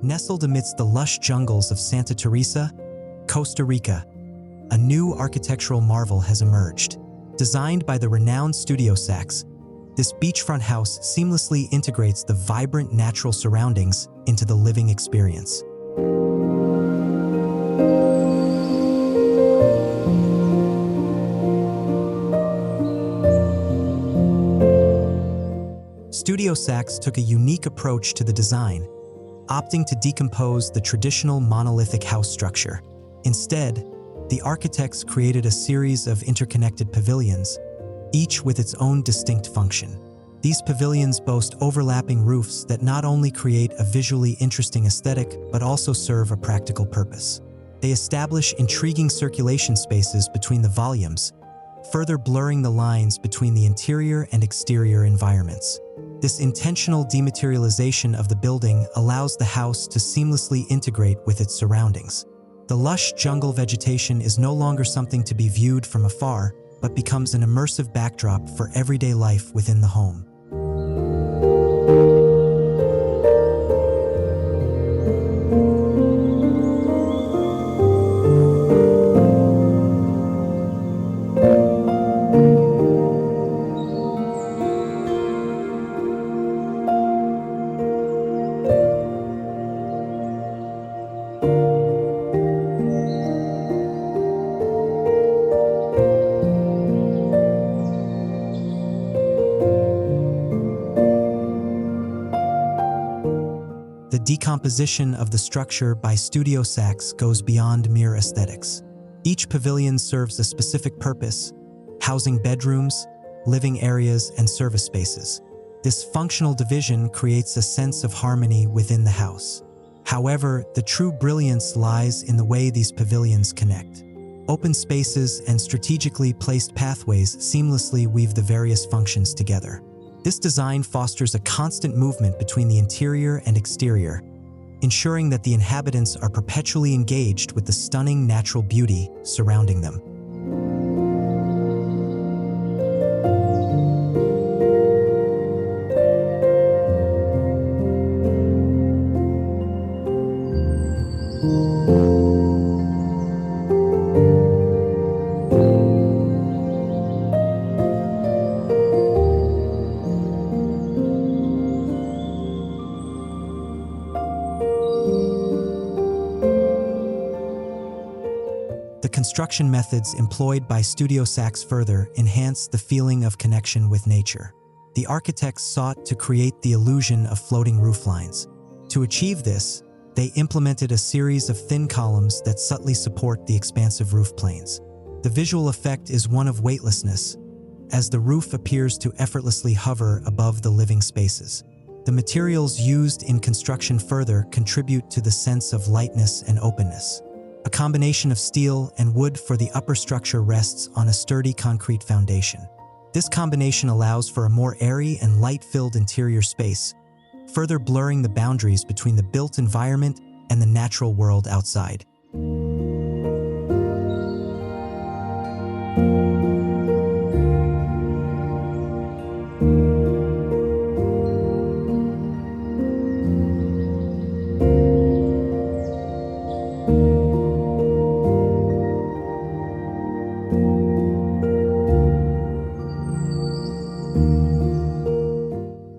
Nestled amidst the lush jungles of Santa Teresa, Costa Rica, a new architectural marvel has emerged. Designed by the renowned studio Saxe, this beachfront house seamlessly integrates the vibrant natural surroundings into the living experience. Studio Saxe took a unique approach to the design, opting to decompose the traditional monolithic house structure. Instead, the architects created a series of interconnected pavilions, each with its own distinct function. These pavilions boast overlapping roofs that not only create a visually interesting aesthetic, but also serve a practical purpose. They establish intriguing circulation spaces between the volumes, further blurring the lines between the interior and exterior environments. This intentional dematerialization of the building allows the house to seamlessly integrate with its surroundings. The lush jungle vegetation is no longer something to be viewed from afar, but becomes an immersive backdrop for everyday life within the home. The decomposition of the structure by Studio Saxe goes beyond mere aesthetics. Each pavilion serves a specific purpose, housing bedrooms, living areas, and service spaces. This functional division creates a sense of harmony within the house. However, the true brilliance lies in the way these pavilions connect. Open spaces and strategically placed pathways seamlessly weave the various functions together. This design fosters a constant movement between the interior and exterior, ensuring that the inhabitants are perpetually engaged with the stunning natural beauty surrounding them. The construction methods employed by Studio Saxe further enhance the feeling of connection with nature. The architects sought to create the illusion of floating rooflines. To achieve this, they implemented a series of thin columns that subtly support the expansive roof planes. The visual effect is one of weightlessness, as the roof appears to effortlessly hover above the living spaces. The materials used in construction further contribute to the sense of lightness and openness. A combination of steel and wood for the upper structure rests on a sturdy concrete foundation. This combination allows for a more airy and light-filled interior space, further blurring the boundaries between the built environment and the natural world outside.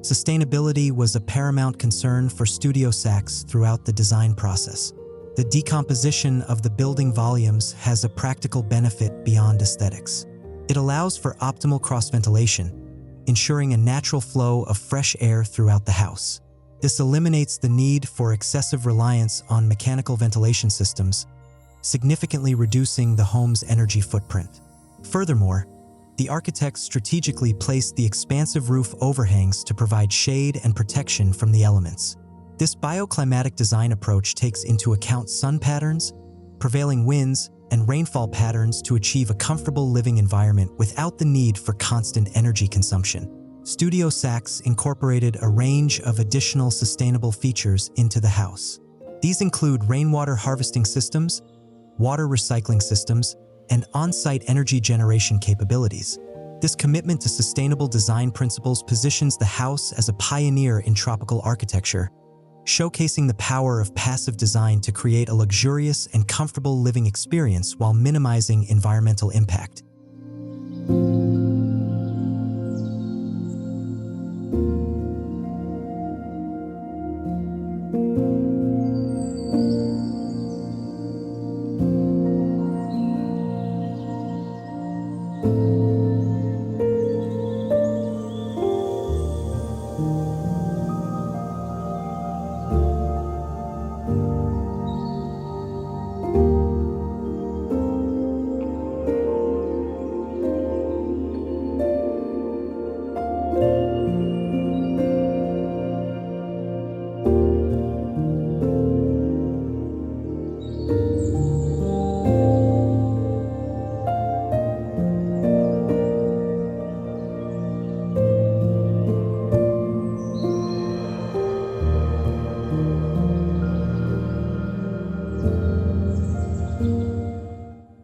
Sustainability was a paramount concern for Studio Saxe throughout the design process. The decomposition of the building volumes has a practical benefit beyond aesthetics. It allows for optimal cross-ventilation, ensuring a natural flow of fresh air throughout the house. This eliminates the need for excessive reliance on mechanical ventilation systems, significantly reducing the home's energy footprint. Furthermore, the architects strategically placed the expansive roof overhangs to provide shade and protection from the elements. This bioclimatic design approach takes into account sun patterns, prevailing winds, and rainfall patterns to achieve a comfortable living environment without the need for constant energy consumption. Studio Saxe incorporated a range of additional sustainable features into the house. These include rainwater harvesting systems, water recycling systems, and on-site energy generation capabilities. This commitment to sustainable design principles positions the house as a pioneer in tropical architecture, showcasing the power of passive design to create a luxurious and comfortable living experience while minimizing environmental impact.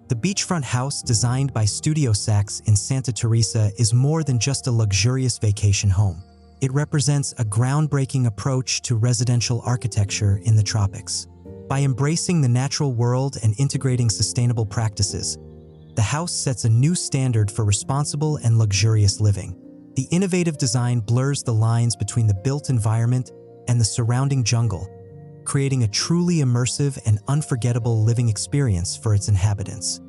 The beachfront house designed by Studio Saxe in Santa Teresa is more than just a luxurious vacation home. It represents a groundbreaking approach to residential architecture in the tropics. By embracing the natural world and integrating sustainable practices, the house sets a new standard for responsible and luxurious living. The innovative design blurs the lines between the built environment and the surrounding jungle, creating a truly immersive and unforgettable living experience for its inhabitants.